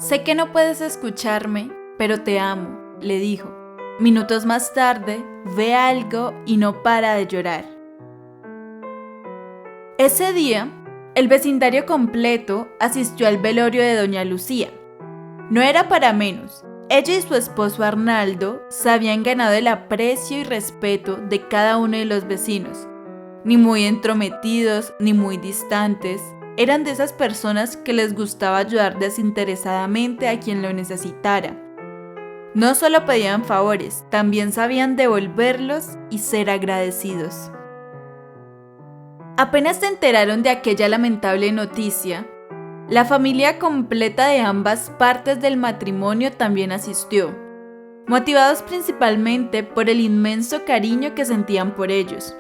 Sé que no puedes escucharme, pero te amo, le dijo. Minutos más tarde, ve algo y no para de llorar. Ese día, el vecindario completo asistió al velorio de doña Lucía. No era para menos. Ella y su esposo Arnaldo se habían ganado el aprecio y respeto de cada uno de los vecinos. Ni muy entrometidos, ni muy distantes. Eran de esas personas que les gustaba ayudar desinteresadamente a quien lo necesitara. No solo pedían favores, también sabían devolverlos y ser agradecidos. Apenas se enteraron de aquella lamentable noticia, la familia completa de ambas partes del matrimonio también asistió, motivados principalmente por el inmenso cariño que sentían por ellos.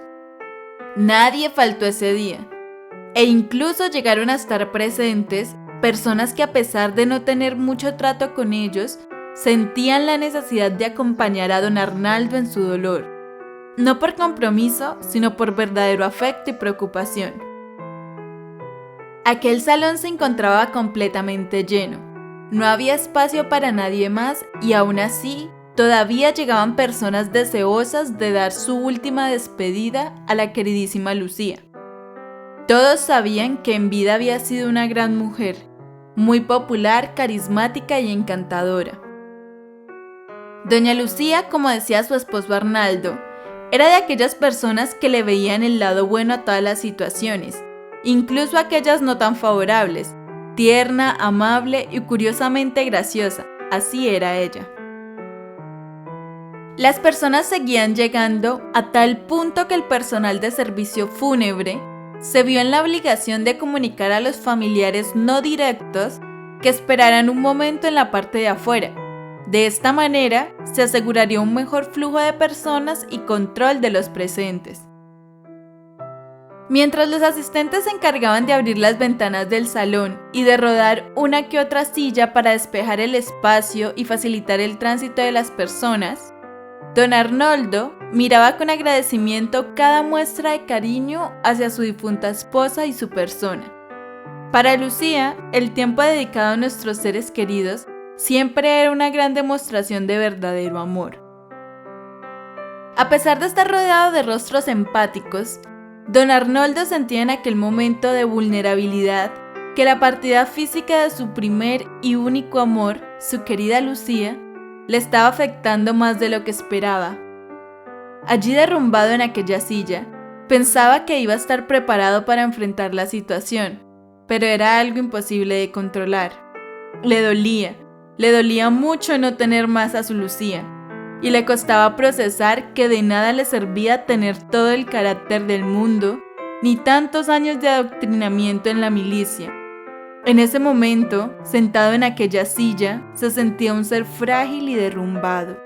Nadie faltó ese día, e incluso llegaron a estar presentes personas que, a pesar de no tener mucho trato con ellos, sentían la necesidad de acompañar a don Arnaldo en su dolor, no por compromiso, sino por verdadero afecto y preocupación. Aquel salón se encontraba completamente lleno, no había espacio para nadie más y aún así, todavía llegaban personas deseosas de dar su última despedida a la queridísima Lucía. Todos sabían que en vida había sido una gran mujer, muy popular, carismática y encantadora. Doña Lucía, como decía su esposo Arnaldo, era de aquellas personas que le veían el lado bueno a todas las situaciones, incluso aquellas no tan favorables, tierna, amable y curiosamente graciosa, así era ella. Las personas seguían llegando a tal punto que el personal de servicio fúnebre se vio en la obligación de comunicar a los familiares no directos que esperaran un momento en la parte de afuera. De esta manera, se aseguraría un mejor flujo de personas y control de los presentes. Mientras los asistentes se encargaban de abrir las ventanas del salón y de rodar una que otra silla para despejar el espacio y facilitar el tránsito de las personas, don Arnaldo miraba con agradecimiento cada muestra de cariño hacia su difunta esposa y su persona. Para Lucía, el tiempo dedicado a nuestros seres queridos siempre era una gran demostración de verdadero amor. A pesar de estar rodeado de rostros empáticos, don Arnaldo sentía en aquel momento de vulnerabilidad que la partida física de su primer y único amor, su querida Lucía, le estaba afectando más de lo que esperaba. Allí derrumbado en aquella silla, pensaba que iba a estar preparado para enfrentar la situación, pero era algo imposible de controlar. Le dolía mucho no tener más a su Lucía, y le costaba procesar que de nada le servía tener todo el carácter del mundo, ni tantos años de adoctrinamiento en la milicia. En ese momento, sentado en aquella silla, se sentía un ser frágil y derrumbado.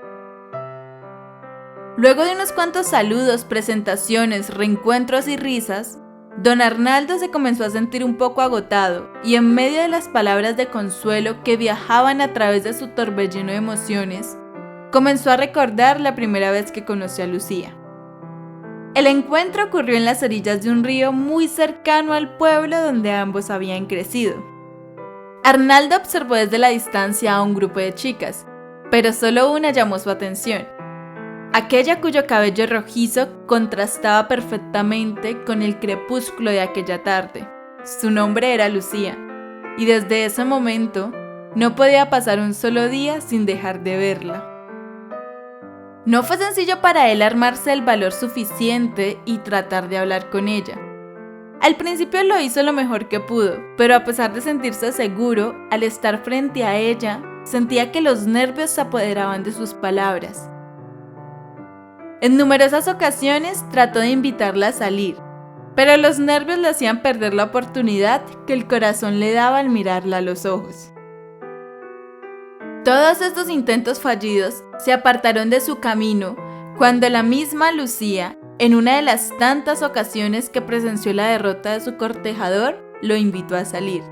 Luego de unos cuantos saludos, presentaciones, reencuentros y risas, don Arnaldo se comenzó a sentir un poco agotado y en medio de las palabras de consuelo que viajaban a través de su torbellino de emociones, comenzó a recordar la primera vez que conoció a Lucía. El encuentro ocurrió en las orillas de un río muy cercano al pueblo donde ambos habían crecido. Arnaldo observó desde la distancia a un grupo de chicas, pero solo una llamó su atención. Aquella cuyo cabello rojizo contrastaba perfectamente con el crepúsculo de aquella tarde. Su nombre era Lucía, y desde ese momento no podía pasar un solo día sin dejar de verla. No fue sencillo para él armarse el valor suficiente y tratar de hablar con ella. Al principio lo hizo lo mejor que pudo, pero a pesar de sentirse seguro, al estar frente a ella, sentía que los nervios se apoderaban de sus palabras. En numerosas ocasiones trató de invitarla a salir, pero los nervios le hacían perder la oportunidad que el corazón le daba al mirarla a los ojos. Todos estos intentos fallidos se apartaron de su camino cuando la misma Lucía, en una de las tantas ocasiones que presenció la derrota de su cortejador, lo invitó a salir.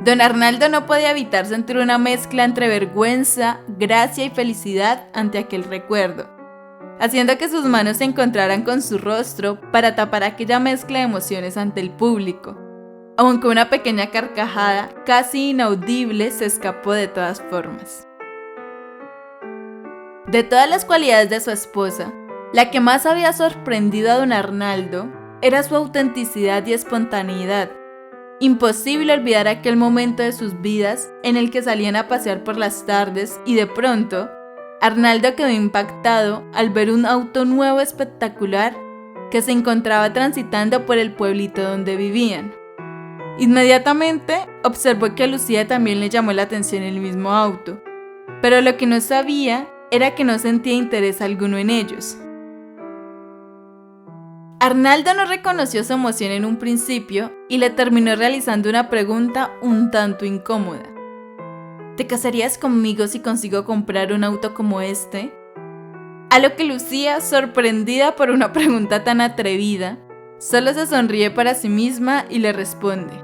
Don Arnaldo no podía evitar sentir una mezcla entre vergüenza, gracia y felicidad ante aquel recuerdo, haciendo que sus manos se encontraran con su rostro para tapar aquella mezcla de emociones ante el público. aunque una pequeña carcajada casi inaudible se escapó de todas formas. De todas las cualidades de su esposa, la que más había sorprendido a don Arnaldo era su autenticidad y espontaneidad. Imposible olvidar aquel momento de sus vidas en el que salían a pasear por las tardes y de pronto, Arnaldo quedó impactado al ver un auto nuevo espectacular que se encontraba transitando por el pueblito donde vivían. Inmediatamente observó que a Lucía también le llamó la atención el mismo auto, pero lo que no sabía era que no sentía interés alguno en ellos. Arnaldo no reconoció su emoción en un principio y le terminó realizando una pregunta un tanto incómoda. ¿Te casarías conmigo si consigo comprar un auto como este? A lo que Lucía, sorprendida por una pregunta tan atrevida, solo se sonríe para sí misma y le responde: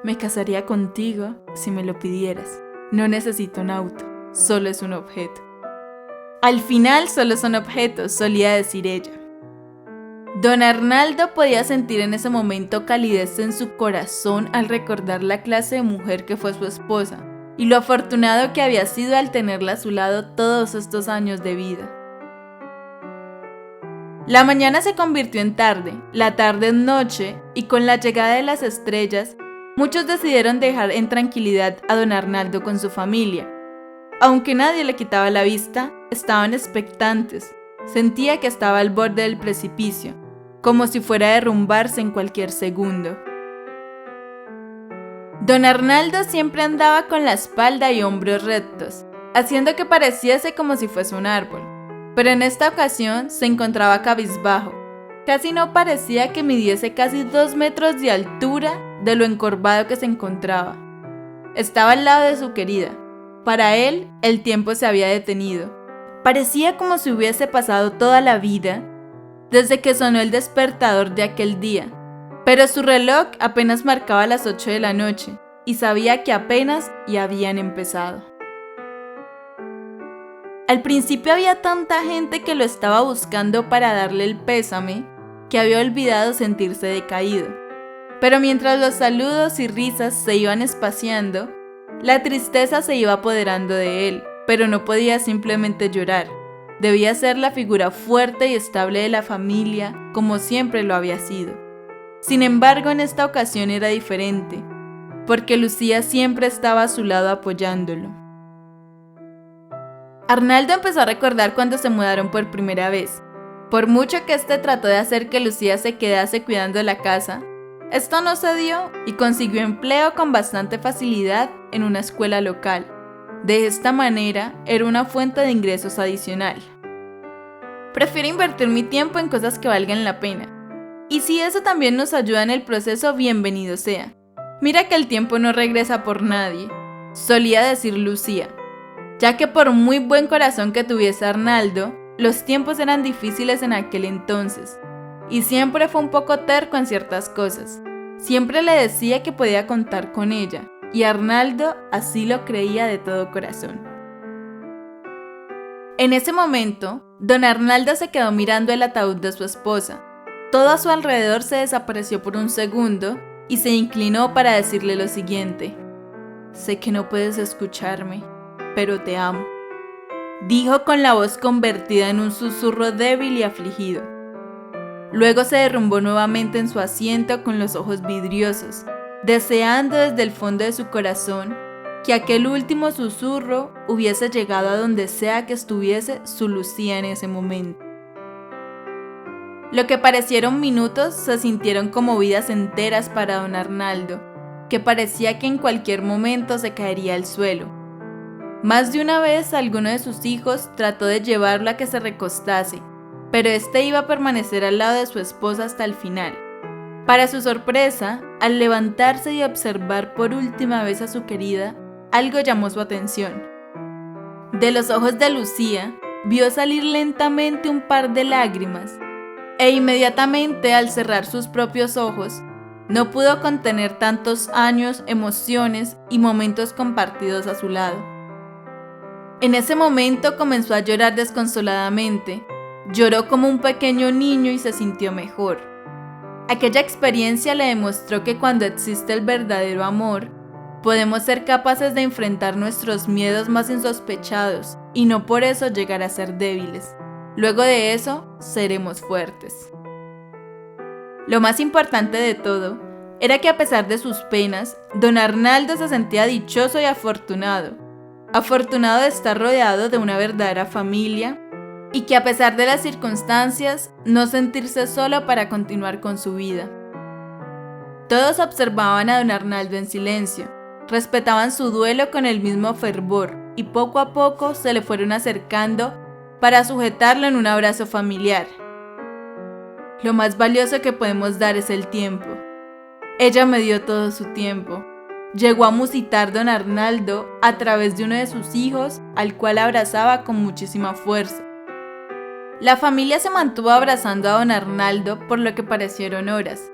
me casaría contigo si me lo pidieras. No necesito un auto, solo es un objeto. Al final solo son objetos, solía decir ella. Don Arnaldo podía sentir en ese momento calidez en su corazón al recordar la clase de mujer que fue su esposa y lo afortunado que había sido al tenerla a su lado todos estos años de vida. La mañana se convirtió en tarde, la tarde en noche, y con la llegada de las estrellas, muchos decidieron dejar en tranquilidad a don Arnaldo con su familia. Aunque nadie le quitaba la vista, estaban expectantes. Sentía que estaba al borde del precipicio, como si fuera a derrumbarse en cualquier segundo. Don Arnaldo siempre andaba con la espalda y hombros rectos, haciendo que pareciese como si fuese un árbol, pero en esta ocasión se encontraba cabizbajo. Casi no parecía que midiese casi 2 metros de altura de lo encorvado que se encontraba. Estaba al lado de su querida. Para él, el tiempo se había detenido. Parecía como si hubiese pasado toda la vida desde que sonó el despertador de aquel día, pero su reloj apenas marcaba las 8 de la noche y sabía que apenas ya habían empezado. Al principio había tanta gente que lo estaba buscando para darle el pésame que había olvidado sentirse decaído. Pero mientras los saludos y risas se iban espaciando, la tristeza se iba apoderando de él, pero no podía simplemente llorar. Debía ser la figura fuerte y estable de la familia, como siempre lo había sido. Sin embargo, en esta ocasión era diferente, porque Lucía siempre estaba a su lado apoyándolo. Arnaldo empezó a recordar cuando se mudaron por primera vez. Por mucho que trató de hacer que Lucía se quedase cuidando la casa, esto no se dio y consiguió empleo con bastante facilidad en una escuela local. De esta manera, era una fuente de ingresos adicional. Prefiero invertir mi tiempo en cosas que valgan la pena. Y si eso también nos ayuda en el proceso, bienvenido sea. Mira que el tiempo no regresa por nadie, solía decir Lucía, ya que por muy buen corazón que tuviese Arnaldo, los tiempos eran difíciles en aquel entonces, y siempre fue un poco terco en ciertas cosas. Siempre le decía que podía contar con ella, y Arnaldo así lo creía de todo corazón. En ese momento, don Arnaldo se quedó mirando el ataúd de su esposa. Todo a su alrededor se desapareció por un segundo y se inclinó para decirle lo siguiente: sé que no puedes escucharme, pero te amo, dijo con la voz convertida en un susurro débil y afligido. Luego se derrumbó nuevamente en su asiento con los ojos vidriosos, deseando desde el fondo de su corazón que aquel último susurro hubiese llegado a donde sea que estuviese su Lucía en ese momento. Lo que parecieron minutos se sintieron como vidas enteras para don Arnaldo, que parecía que en cualquier momento se caería al suelo. Más de una vez alguno de sus hijos trató de llevarlo a que se recostase, pero este iba a permanecer al lado de su esposa hasta el final. Para su sorpresa, al levantarse y observar por última vez a su querida, algo llamó su atención. De los ojos de Lucía, vio salir lentamente un par de lágrimas, e inmediatamente al cerrar sus propios ojos, no pudo contener tantos años, emociones y momentos compartidos a su lado. En ese momento comenzó a llorar desconsoladamente, lloró como un pequeño niño y se sintió mejor. Aquella experiencia le demostró que cuando existe el verdadero amor, podemos ser capaces de enfrentar nuestros miedos más insospechados y no por eso llegar a ser débiles. Luego de eso, seremos fuertes. Lo más importante de todo era que a pesar de sus penas, don Arnaldo se sentía dichoso y afortunado. Afortunado de estar rodeado de una verdadera familia y que a pesar de las circunstancias, no sentirse solo para continuar con su vida. Todos observaban a don Arnaldo en silencio, respetaban su duelo con el mismo fervor y poco a poco se le fueron acercando para sujetarlo en un abrazo familiar. Lo más valioso que podemos dar es el tiempo. Ella me dio todo su tiempo. Llegó a musitar don Arnaldo a través de uno de sus hijos, al cual abrazaba con muchísima fuerza. La familia se mantuvo abrazando a don Arnaldo por lo que parecieron horas,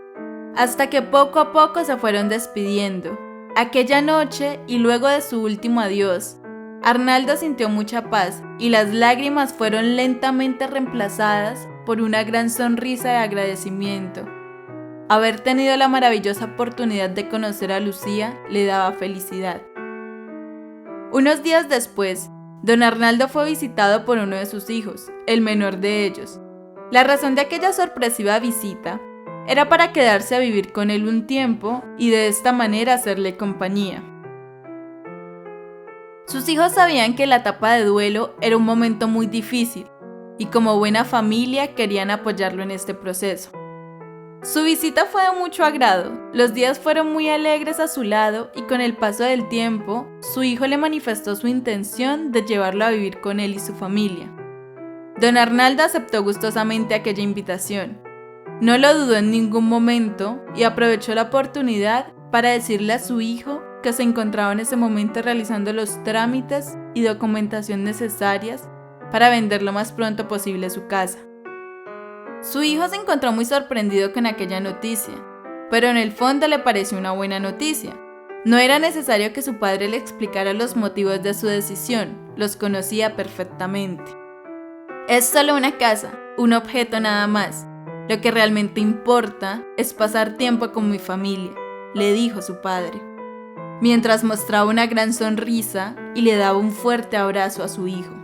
hasta que poco a poco se fueron despidiendo. Aquella noche y luego de su último adiós, Arnaldo sintió mucha paz y las lágrimas fueron lentamente reemplazadas por una gran sonrisa de agradecimiento. Haber tenido la maravillosa oportunidad de conocer a Lucía le daba felicidad. Unos días después, don Arnaldo fue visitado por uno de sus hijos, el menor de ellos. La razón de aquella sorpresiva visita era para quedarse a vivir con él un tiempo y de esta manera hacerle compañía. Sus hijos sabían que la etapa de duelo era un momento muy difícil y como buena familia querían apoyarlo en este proceso. Su visita fue de mucho agrado, los días fueron muy alegres a su lado y con el paso del tiempo, su hijo le manifestó su intención de llevarlo a vivir con él y su familia. Don Arnaldo aceptó gustosamente aquella invitación. No lo dudó en ningún momento y aprovechó la oportunidad para decirle a su hijo que se encontraba en ese momento realizando los trámites y documentación necesarias para vender lo más pronto posible su casa. Su hijo se encontró muy sorprendido con aquella noticia, pero en el fondo le pareció una buena noticia. No era necesario que su padre le explicara los motivos de su decisión, los conocía perfectamente. Es solo una casa, un objeto nada más. Lo que realmente importa es pasar tiempo con mi familia, le dijo su padre, mientras mostraba una gran sonrisa y le daba un fuerte abrazo a su hijo.